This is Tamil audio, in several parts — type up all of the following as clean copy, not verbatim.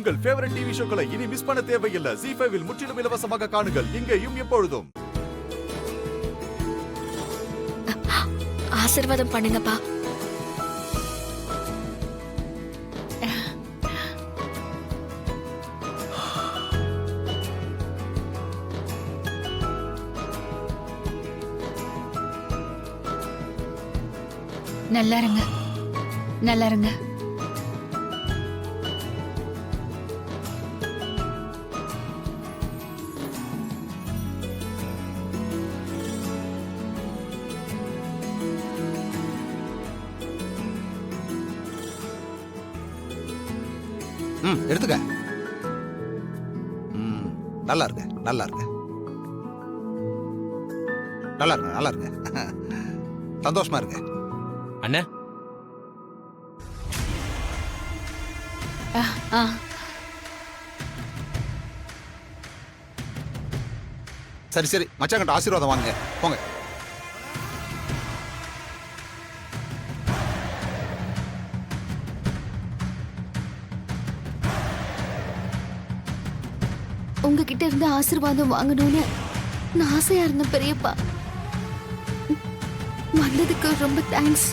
உங்கள் ஃபேவரட் டிவி ஷோக்களை இனி மிஸ் பண்ண தேவையில்லை. ZEE5 இல் முற்றிலும் இலவசமாக காணுங்கள். இங்கேயும் எப்பொழுதும். ஆசீர்வாதம் பண்ணுங்கப்பா. நல்லா இருங்க, நல்லா இருங்க. எடுத்துக்க. நல்லா இருக்க, நல்லா இருக்க, நல்லா இருக்க, நல்லா இருக்க. சந்தோஷமா இருக்க அண்ணே. சரி சரி, மச்சாங்கிட்ட ஆசீர்வாதம் வாங்க, போங்க. உங்ககிட்ட இருந்து ஆசீர்வாதம் வாங்கணும்னு நான் ஆசையா இருந்தேன் பெரியப்பா. வந்ததுக்கு ரொம்ப தேங்க்ஸ்.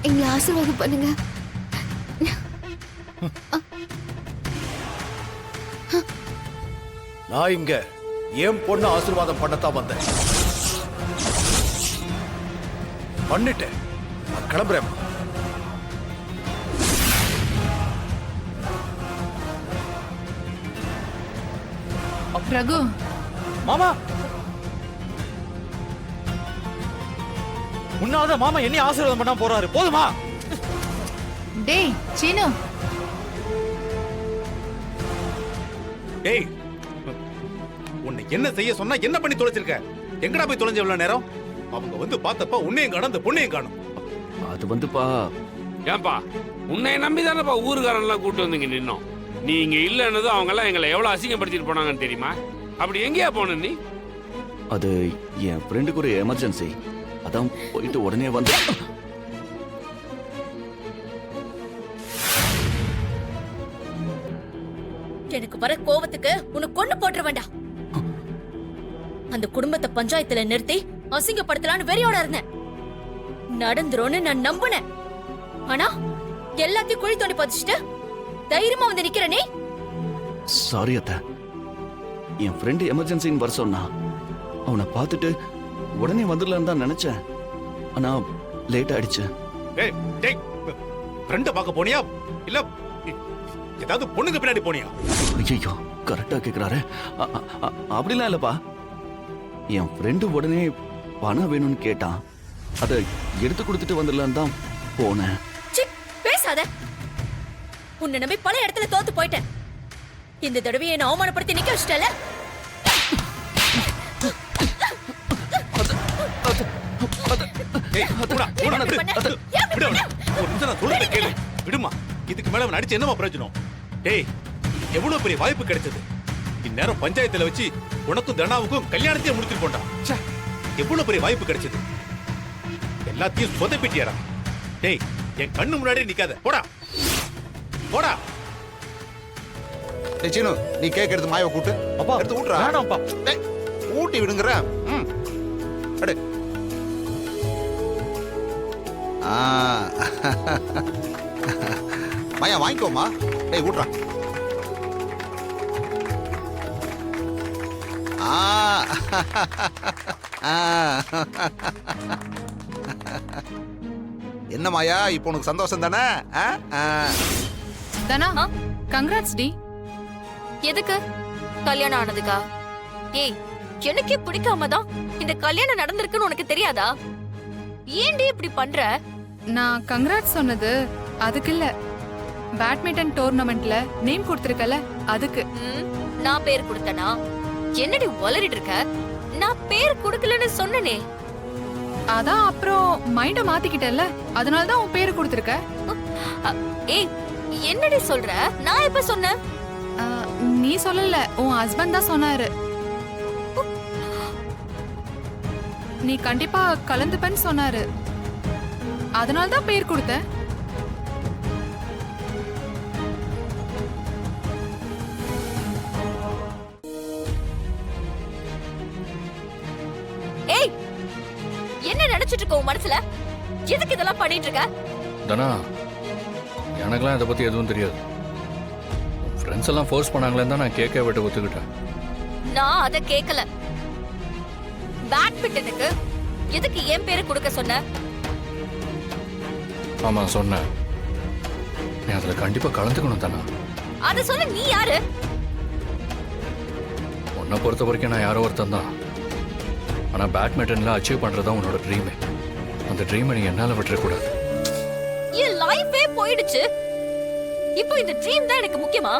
எங்களை ஆசீர்வாதம் பண்ணுங்க. நான் இங்க என் பொண்ணு ஆசீர்வாதம் பண்ணத்தான் வந்தேன். பண்ணிட்டேன், நான் கிளம்புறேன். ரகு மாமா, உன்னாத மாமா என்ன ஆசீர்வாதம் பண்ண போறாரு, போதுமா? டேய் சீனு, டேய், உன்னை என்ன செய்ய சொன்னா என்ன பண்ணி தொலைச்சிருக்க? எங்கடா போய் தொலைஞ்ச இவ்வளவு நேரம்? அவங்க வந்து பார்த்தப்ப உன்னையும் காணும், அந்த பொண்ணையும் காணும். அது வந்துப்பா, ஏன்பா உன்னை நம்பி தானேப்பா ஊருக்காரன்லாம் கூட்டு வந்தீங்க நின்னோம். நீ இங்க இல்லைன்னதும் அவங்க எல்லாம் எங்களை எவ்வளவு அசிங்கப்படுத்திட்டு போனாங்கன்னு தெரியுமா? அப்படி எங்கேயா போன நீ? அது என் ஃப்ரெண்டுக்கு ஒரு எமர்ஜென்சி, அதான் போயிட்டு உடனே வந்து. எனக்கு வர கோவத்துக்கு உன்னை கொண்டு போட்டுற வேண்டாம். அந்த குடும்பத்தை பஞ்சாயத்துல நிறுத்தி அசிங்கப்படுத்தலான்னு வெறியோட இருந்தேன். நடந்துரும்னு நான் நம்பினேன். ஆனா எல்லாத்தையும் குழி தோண்டி பதிச்சுட்டு தைரியமா வந்து நிக்கிற நீ. சாரி அத்தை, என் ஃப்ரெண்டு எமர்ஜென்சின்னு வர சொன்னா அவனை பார்த்துட்டு உடனே வந்துடலான்னு தான் நினைச்சேன். ஆனா லேட் ஆயிடுச்சு. டேய் டேய், ஃப்ரெண்ட பார்க்க போனியா இல்ல ஏதாவது பொண்ணுங்க பின்னாடி போனியா? ஐயோ, கரெக்டா கேக்குறாரு. அப்படிலாம் இல்லப்பா, என் ஃப்ரெண்டு உடனே பணம் வேணும்னு கேட்டான், அதை எடுத்து கொடுத்துட்டு வந்துடலான்னு தான் போனேன். பேசாத. உன்னை நம்பி பல இடத்துல தோத்து போயிட்டேன். இந்த தடவை என்ன அவமானப்படுத்தி நிக்க வச்சிட்டல. விடுமா, இதுக்கு மேல அடிச்சு என்னமா பிரயோஜனம்? டேய், எவ்வளவு பெரிய வாய்ப்பு கிடைச்சது. இந்நேரம் பஞ்சாயத்துல வச்சு உனக்கும் தனாவுக்கும் கல்யாணத்தையே முடிச்சுட்டு போண்டா. எவ்வளவு பெரிய வாய்ப்பு கிடைச்சது, எல்லாத்தையும் சொதப்பிட்டியாடா. டேய், என் கண்ணு முன்னாடி நிக்காத, போடா போடா. டேய் சீனு, நீ கேக் எடுத்து மாயவை கூட்டு. அப்பா எடுத்து ஊட்டுறா. வேணாம்ப்பா. டேய், ஊட்டி விடுங்கற. அட. மாயா வாங்கிக்கோமா. டேய் ஊட்டுறா. என்ன மாயா, இப்போ உனக்கு சந்தோஷம் தானே? தனா, கங்க்ராட்ஸ் டி. எதுக்கு? கல்யாணம் ஆனதுக்கா? ஏய், எனக்கே பிடிக்காம தான் இந்த கல்யாணம் நடந்திருக்குன்னு உனக்கு தெரியாதா? ஏன்டி இப்படி பண்ற? நான் கங்க்ராட்ஸ் சொன்னது அதுக்கு இல்ல, பேட்மிண்டன் டோர்னமெண்ட்ல நேம் கொடுத்திருக்கல அதுக்கு. நான் பேர் கொடுத்தனா? என்னடி உளறிட்டு இருக்க? நான் பேர் கொடுக்கலன்னு சொன்னனே. அதான் அப்புறம் மைண்ட மாத்திக்கிட்டல, அதனால தான் உன் பேரு கொடுத்திருக்க. ஏய், என்னடி சொல்ற? நான் எப்ப சொன்னேன்? நீ சொல்லல, உன் ஹஸ்பண்ட் தான் சொன்னாரு. நீ கண்டிப்பா கலந்துப்பேன்னு சொன்னாரு, அதனால தான் பேர் கொடுத்த. நினைச்சிட்டு இருக்க உன் மனசுல? எதுக்கு இதெல்லாம் பண்ணிட்டு இருக்க? தனா, எனக்கெல்லாம் இதை பத்தி எதுவும் தெரியாது. ஃப்ரெண்ட்ஸ் எல்லாம் ஃபோர்ஸ் பண்ணாங்களேன்னு தான் நான் கேட்க விட்டு ஒத்துக்கிட்டேன். நான் அத கேட்கல. பேட்மிண்டனுக்கு எதுக்கு என் பேரு கொடுக்க சொன்ன? ஆமா சொன்னேன். நீ அதுல கண்டிப்பா கலந்துக்கணும் தானா. அத சொல்ல நீ யாரு? உன்னை பொறுத்த வரைக்கும் நான் யாரோ ஒருத்தன் தான். ஆனா பேட்மிண்டன்ல அச்சீவ் பண்றதா உன்னோட ட்ரீமே. அந்த ட்ரீமை நீ என்னால விட்டுறக்கூடாது. என் லைஃபே போயிடுச்சு. இப்போ இந்த ட்ரீம் தான் எனக்கு முக்கியமா?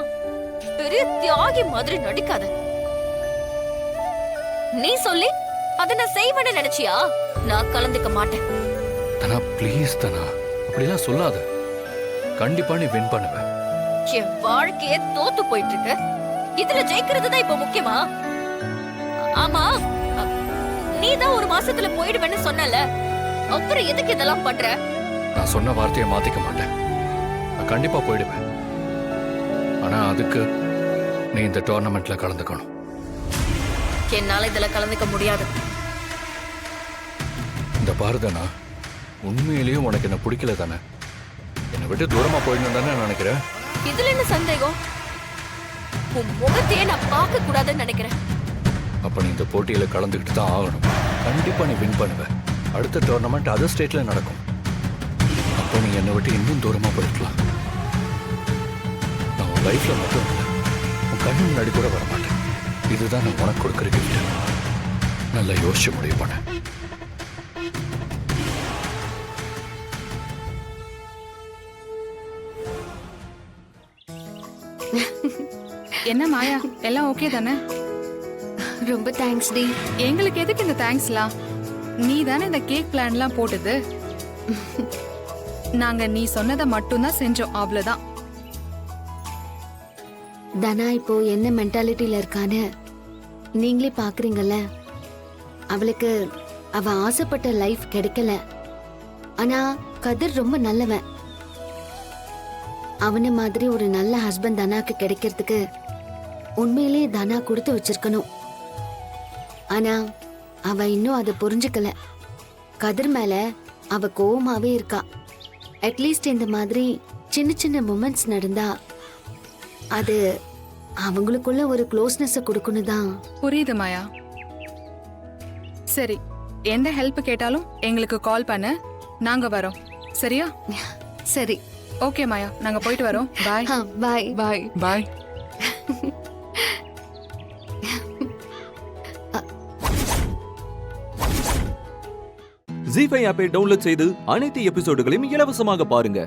பெரிய தியாகி மாதிரி நடிக்காத. நீ சொல்லி அத நான் செய்வேன்னு நினைச்சியா? நான் கலந்துக்க மாட்டேன். தனா ப்ளீஸ் தனா, அப்படிலாம் சொல்லாத. கண்டிப்பா நீ வின் பண்ணுவ. என் வாழ்க்கையே தோத்து போயிட்டு இருக்கு. இதுல ஜெயிக்கிறது தான் இப்போ முக்கியமா? ஆமா, நீ தான் ஒரு மாசத்துல போயிடுவேன்னு சொன்னல, அப்புறம் எதுக்கு இதெல்லாம் பண்ற? நான் சொன்ன வார்த்தையை மாத்திக்க மாட்டேன். நான் கண்டிப்பா போயிடுவேன். ஆனா அதுக்கு நீ இந்த டோர்னமெண்ட்ல கலந்துக்கணும். என்னால இதுல கலந்துக்க முடியாது. இந்த பாருதனா, உண்மையிலேயே உனக்கு என்ன பிடிக்கல தானே? என்னை விட்டு தூரமா போயிடணும் தானே நினைக்கிறேன். இதுல என்ன சந்தேகம்? உன் முகத்தையே நான் பார்க்க கூடாதுன்னு நினைக்கிறேன். அப்ப நீ இந்த போட்டியில கலந்துக்கிட்டு தான் ஆகணும். கண்டிப்பா நீ வின் பண்ணுவ. அடுத்த டோர்னமெண்ட் அதர் ஸ்டேட்ல நடக்கும். அப்போ நீ என்னை விட்டு இன்னும் தூரமா போயிருக்கலாம். நான் உன் லைஃப்ல மட்டும் இல்லை, உன் கண்ணு முன்னாடி கூட வரமாட்டேன். இதுதான் நான் உனக்கு கொடுக்குற கிஃப்ட். நல்லா யோசிச்சு முடிவு பண்ண. என்ன மாயா, எல்லாம் ஓகே தானே? ரொம்ப தேங்க்ஸ் டி. எங்களுக்கு எதுக்கு இந்த தேங்க்ஸ்லாம்? நீ தானே இந்த கேக் பிளான்லாம் போட்டது. நாங்க நீ சொன்னதை மட்டும்தான் செஞ்சோம், அவ்வளவுதான். தனா இப்போ என்ன மென்டாலிட்டியில இருக்கான்னு நீங்களே பாக்குறீங்கல்ல. அவளுக்கு அவ ஆசைப்பட்ட லைஃப் கிடைக்கல. ஆனா கதிர் ரொம்ப நல்லவன். அவன மாதிரி ஒரு நல்ல ஹஸ்பண்ட் தனாக்கு கிடைக்கிறதுக்கு உண்மையிலேயே தனா கொடுத்து வச்சிருக்கணும். ஆனா அவ இன்னும் அதை புரிஞ்சுக்கல. கதிர் மேல அவ கோவமாவே இருக்கா. அட்லீஸ்ட் இந்த மாதிரி சின்ன சின்ன மூமெண்ட்ஸ் நடந்தா அது அவங்களுக்குள்ள ஒரு க்ளோஸ்னஸ் கொடுக்கணும் தான். புரியுது மாயா. சரி, எந்த ஹெல்ப் கேட்டாலும் எங்களுக்கு கால் பண்ணு, நாங்க வரோம். சரியா? சரி, ஓகே மாயா, நாங்க போயிட்டு வரோம். பாய் பாய் பாய் பாய். ஜீ5 ஆப்பை டவுன்லோட் செய்து அனைத்து எபிசோடுகளையும் இலவசமாக பாருங்க.